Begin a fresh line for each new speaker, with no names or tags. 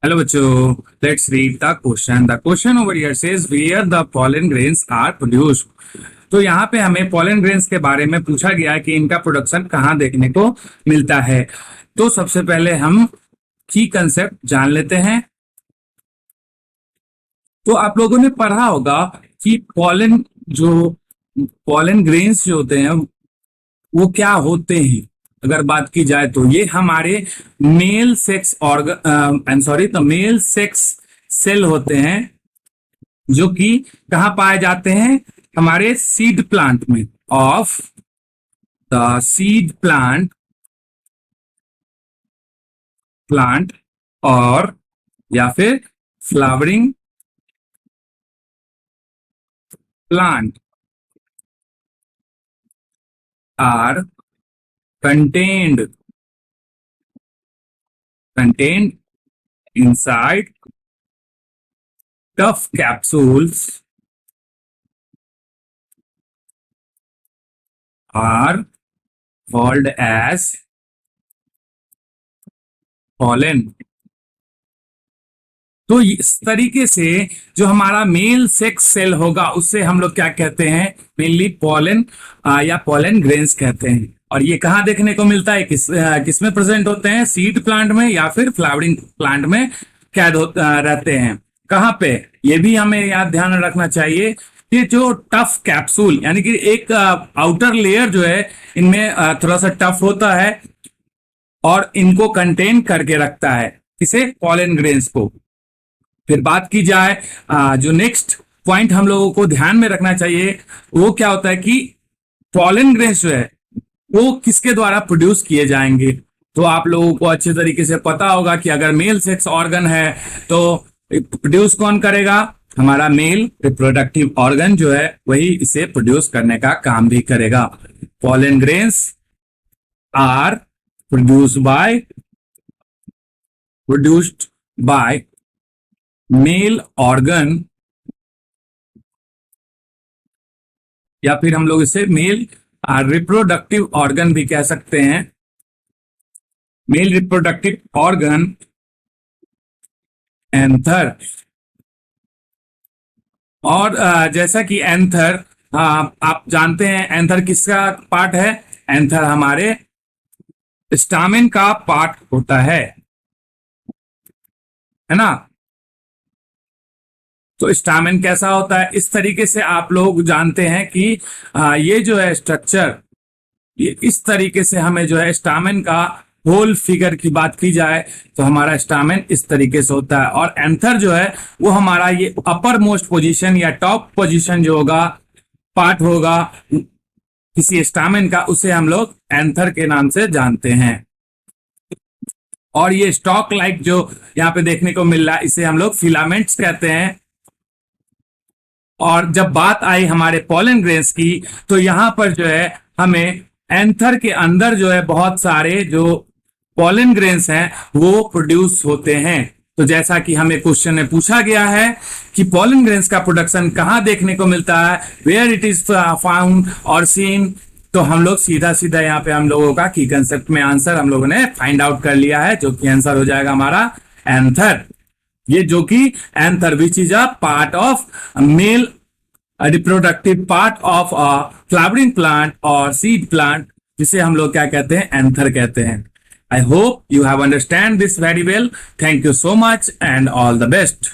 Hello, bachcho. Let's read the question. The question over here says where the pollen grains are produced. तो यहाँ पे हमें pollen grains के बारे में पूछा गया है कि इनका प्रोडक्शन कहाँ देखने को मिलता है। तो सबसे पहले हम की कंसेप्ट जान लेते हैं। तो आप लोगों ने पढ़ा होगा कि pollen grains जो होते हैं वो क्या होते हैं। अगर बात की जाए तो ये हमारे male sex male sex cell होते हैं जो कि कहां पाए जाते हैं, हमारे सीड प्लांट में, ऑफ द सीड प्लांट और या फिर flowering plant are contained inside tough capsules are called as pollen। तो इस तरीके से जो हमारा मेल सेक्स सेल होगा उससे हम लोग क्या कहते हैं, मेनली पॉलन या पॉलन ग्रेन्स कहते हैं। और ये कहाँ देखने को मिलता है, किस में प्रेजेंट होते हैं, सीड प्लांट में या फिर फ्लावरिंग प्लांट में कैद रहते हैं। कहाँ पे, ये भी हमें याद ध्यान रखना चाहिए कि जो टफ कैप्सूल यानी कि एक आउटर लेयर जो है इनमें थोड़ा सा टफ होता है और इनको कंटेन करके रखता है, किसे, पॉलन ग्रेन्स को। फिर बात की जाए जो नेक्स्ट पॉइंट हम लोगों को ध्यान में रखना चाहिए वो क्या होता है कि पॉलन ग्रेन्स जो है वो किसके द्वारा प्रोड्यूस किए जाएंगे। तो आप लोगों को अच्छे तरीके से पता होगा कि अगर मेल सेक्स ऑर्गन है तो प्रोड्यूस कौन करेगा, हमारा मेल रिप्रोडक्टिव ऑर्गन जो है वही इसे प्रोड्यूस करने का काम भी करेगा। Pollen grains are produced by male organ या फिर हम लोग इसे मेल रिप्रोडक्टिव ऑर्गन भी कह सकते हैं। Male reproductive organ anther. और जैसा कि एंथर आप जानते हैं एंथर किसका पार्ट है, एंथर हमारे स्टामेन का पार्ट होता है ना। तो स्टामेन कैसा होता है, इस तरीके से आप लोग जानते हैं कि ये जो है स्ट्रक्चर, ये इस तरीके से हमें जो है स्टामेन का होल फिगर की बात की जाए तो हमारा स्टामेन इस तरीके से होता है। और एंथर जो है वो हमारा ये अपर मोस्ट पोजीशन या टॉप पोजीशन जो होगा, पार्ट होगा किसी स्टामेन का, उसे हम लोग एंथर के नाम से जानते हैं। और ये स्टॉक लाइक जो यहाँ पे देखने को मिल रहा है इसे हम लोग फिलामेंट्स कहते हैं। और जब बात आई हमारे पॉलन ग्रेन्स की तो यहां पर जो है हमें एंथर के अंदर जो है बहुत सारे जो पॉलन ग्रेन्स हैं वो प्रोड्यूस होते हैं। तो जैसा कि हमें क्वेश्चन में पूछा गया है कि पॉलन ग्रेन्स का प्रोडक्शन कहां देखने को मिलता है, वेयर इट इज फाउंड और सीन, तो हम लोग सीधा सीधा यहाँ पे हम लोगों का की कंसेप्ट में आंसर हम लोगों ने फाइंड आउट कर लिया है, जो कि आंसर हो जाएगा हमारा एंथर। ये जो कि anther which is a part of male reproductive part of a flowering plant और सीड प्लांट, जिसे हम लोग क्या कहते हैं, एंथर कहते हैं। I hope you have understand this very well. Thank you so much and all the best.